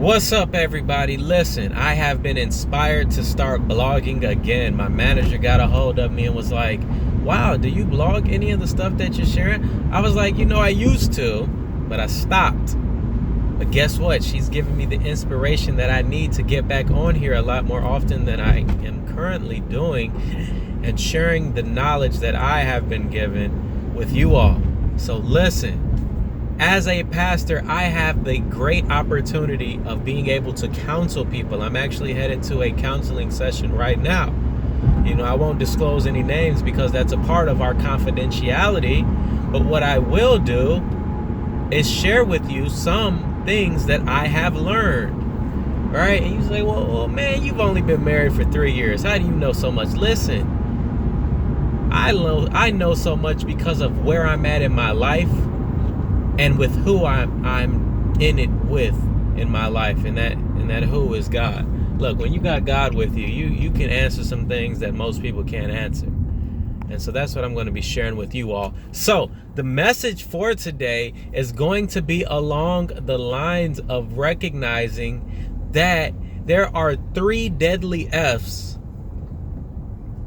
What's up, everybody? Listen, I have been inspired to start blogging again. My manager got a hold of me and was like, wow, do you blog any of the stuff that you're sharing? I was like, I used to, but I stopped. But guess what? She's giving me the inspiration that I need to get back on here a lot more often than I am currently doing and sharing the knowledge that I have been given with you all. So listen. As a pastor, I have the great opportunity of being able to counsel people. I'm actually headed to a counseling session right now. I won't disclose any names because that's a part of our confidentiality. But what I will do is share with you some things that I have learned. Right? And you say, well, man, you've only been married for 3 years. How do you know so much? Listen, I know so much because of where I'm at in my life. And with who I'm in it with in my life, and that who is God. Look, when you got God with you, you can answer some things that most people can't answer. And so that's what I'm going to be sharing with you all. So the message for today is going to be along the lines of recognizing that there are 3 deadly F's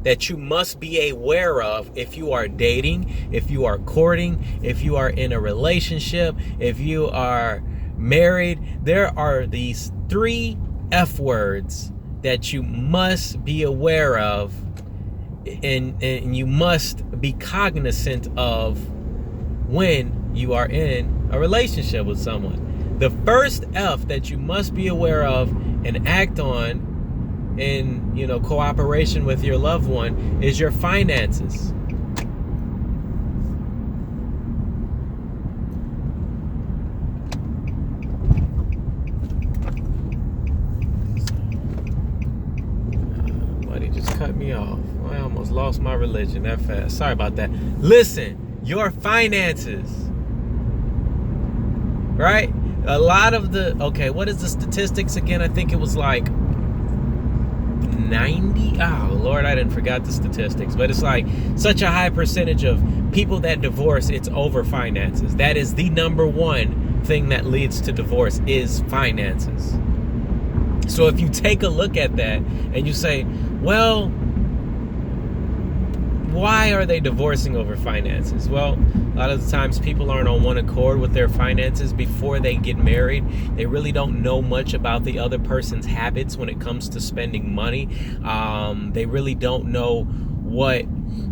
that you must be aware of if you are dating, if you are courting, if you are in a relationship, if you are married. There are these 3 F words that you must be aware of and you must be cognizant of when you are in a relationship with someone. The first F that you must be aware of and act on in cooperation with your loved one is your finances. Buddy just cut me off. I almost lost my religion that fast. Sorry about that. Listen, your finances, right? A lot of what is the statistics again? I think it was like 90. Oh Lord, I didn't forgot the statistics, but it's like such a high percentage of people that divorce, it's over finances. That is the number one thing that leads to divorce is finances. So if you take a look at that and you say, well, why are they divorcing over finances? Well, a lot of the times people aren't on one accord with their finances before they get married. They really don't know much about the other person's habits when it comes to spending money. They really don't know what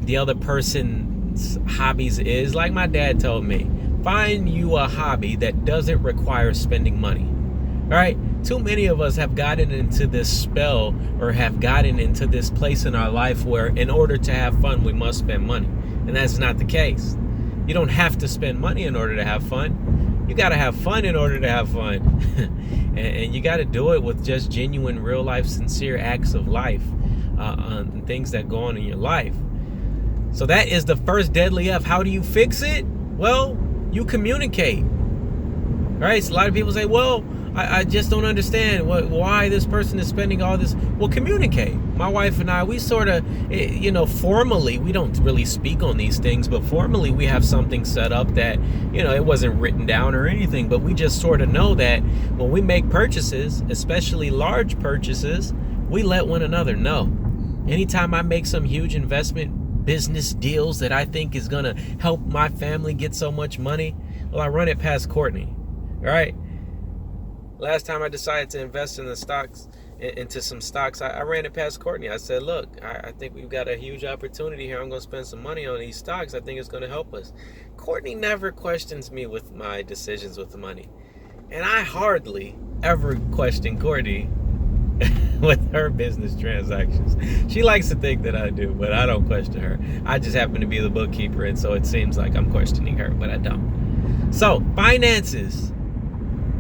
the other person's hobbies is. Like my dad told me, find you a hobby that doesn't require spending money. All right? Too many of us have gotten into this spell or have gotten into this place in our life where in order to have fun, we must spend money. And that's not the case. You don't have to spend money in order to have fun. You got to have fun in order to have fun. and you got to do it with just genuine, real life, sincere acts of life, and things that go on in your life. So that is the first deadly F. How do you fix it? Well, you communicate. Right? So a lot of people say, well, I just don't understand why this person is spending all this. Well, communicate. My wife and I, we sort of, formally, we don't really speak on these things, but formally we have something set up that, it wasn't written down or anything, but we just sort of know that when we make purchases, especially large purchases, we let one another know. Anytime I make some huge investment business deals that I think is going to help my family get so much money, well, I run it past Courtney. All right. Last time I decided to invest into some stocks, I ran it past Courtney. I said, look, I think we've got a huge opportunity here. I'm going to spend some money on these stocks. I think it's going to help us. Courtney never questions me with my decisions with the money. And I hardly ever question Courtney with her business transactions. She likes to think that I do, but I don't question her. I just happen to be the bookkeeper, and so it seems like I'm questioning her, but I don't. So, finances.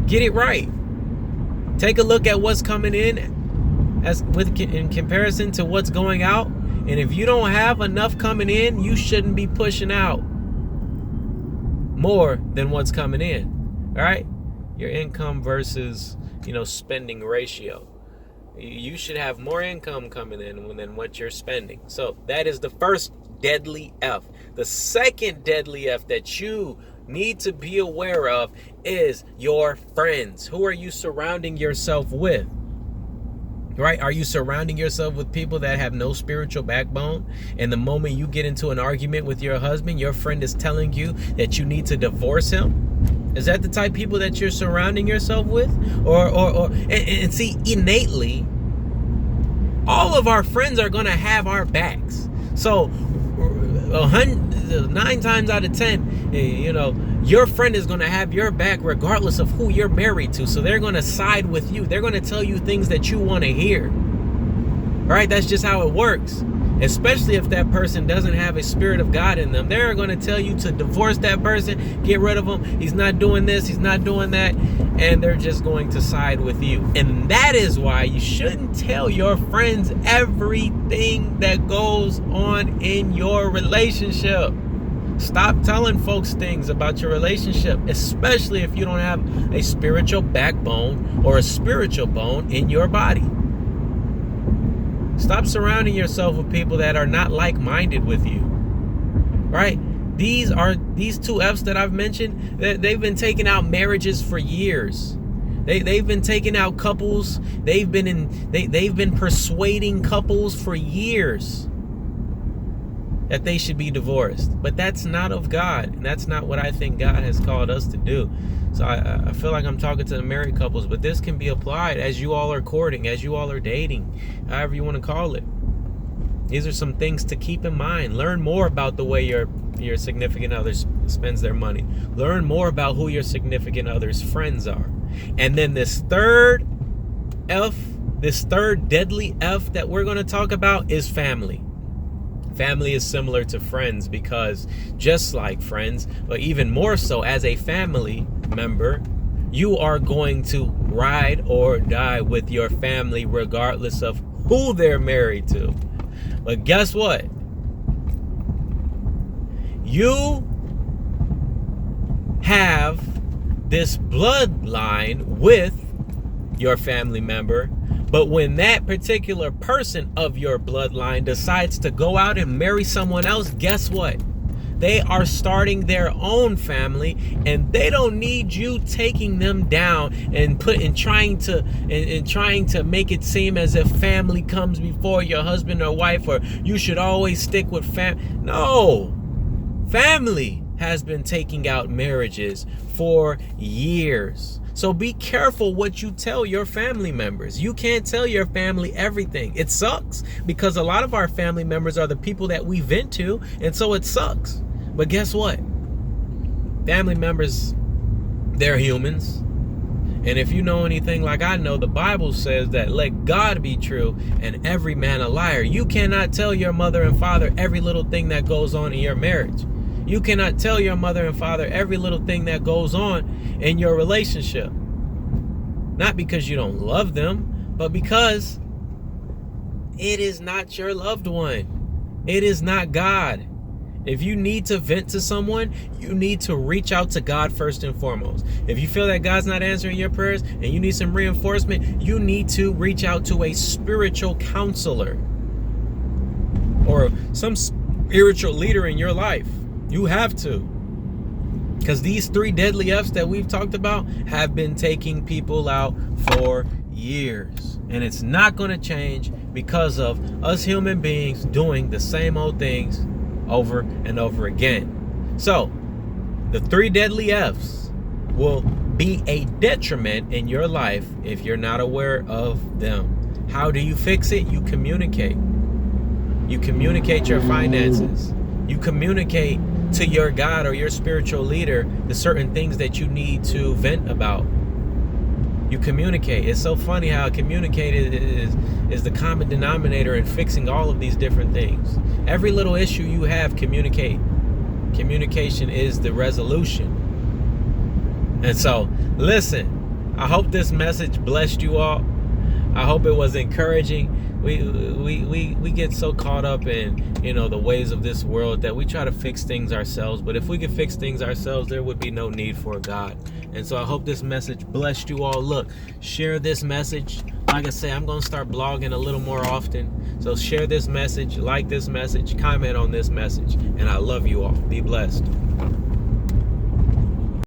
Get it right. Take a look at what's coming in in comparison to what's going out. And if you don't have enough coming in, you shouldn't be pushing out more than what's coming in. All right? Your income versus, spending ratio. You should have more income coming in than what you're spending. So that is the first deadly F. The second deadly F that you need to be aware of is your friends. Who are you surrounding yourself with? Right? Are you surrounding yourself with people that have no spiritual backbone? And the moment you get into an argument with your husband, your friend is telling you that you need to divorce him? Is that the type of people that you're surrounding yourself with? And see, innately, all of our friends are going to have our backs. So 9 times out of 10, your friend is going to have your back regardless of who you're married to. So they're going to side with you. They're going to tell you things that you want to hear. Right? That's just how it works. Especially if that person doesn't have a spirit of God in them. They're going to tell you to divorce that person, get rid of him. He's not doing this, he's not doing that. And they're just going to side with you. And that is why you shouldn't tell your friends everything that goes on in your relationship. Stop telling folks things about your relationship, especially if you don't have a spiritual backbone or a spiritual bone in your body. Stop surrounding yourself with people that are not like-minded with you. Right? These two F's that I've mentioned, they've been taking out marriages for years. They've been taking out couples. They've been persuading couples for years that they should be divorced. But that's not of God. And that's not what I think God has called us to do. So I feel like I'm talking to the married couples, but this can be applied as you all are courting, as you all are dating, however you want to call it. These are some things to keep in mind. Learn more about the way your significant other spends their money. Learn more about who your significant other's friends are. And then this third deadly F that we're going to talk about is family. Family is similar to friends because just like friends, but even more so as a family member, you are going to ride or die with your family regardless of who they're married to. But guess what? You have this bloodline with your family member. But when that particular person of your bloodline decides to go out and marry someone else, guess what? They are starting their own family, and they don't need you taking them down and trying to make it seem as if family comes before your husband or wife, or you should always stick with family. No, family has been taking out marriages for years. So be careful what you tell your family members. You can't tell your family everything. It sucks because a lot of our family members are the people that we vent to, and so it sucks. But guess what? Family members, they're humans. And if you know anything like I know, the Bible says that let God be true and every man a liar. You cannot tell your mother and father every little thing that goes on in your marriage. You cannot tell your mother and father every little thing that goes on in your relationship. Not because you don't love them, but because it is not your loved one. It is not God. If you need to vent to someone, you need to reach out to God first and foremost. If you feel that God's not answering your prayers and you need some reinforcement, you need to reach out to a spiritual counselor or some spiritual leader in your life. You have to. Because these 3 deadly F's that we've talked about have been taking people out for years. And it's not going to change because of us human beings doing the same old things over and over again. So, the 3 deadly F's will be a detriment in your life if you're not aware of them. How do you fix it? You communicate. You communicate your finances. You communicate to your God or your spiritual leader the certain things that you need to vent about. You communicate. It's so funny how communicate is the common denominator in fixing all of these different things. Every little issue you have, communicate. Communication is the resolution. And so, listen, I hope this message blessed you all. I hope it was encouraging. We get so caught up in, the ways of this world that we try to fix things ourselves. But if we could fix things ourselves, there would be no need for God. And so I hope this message blessed you all. Look, share this message Like I say, I'm going to start blogging a little more often. So share this message, like this message, comment on this message. And I love you all. Be blessed.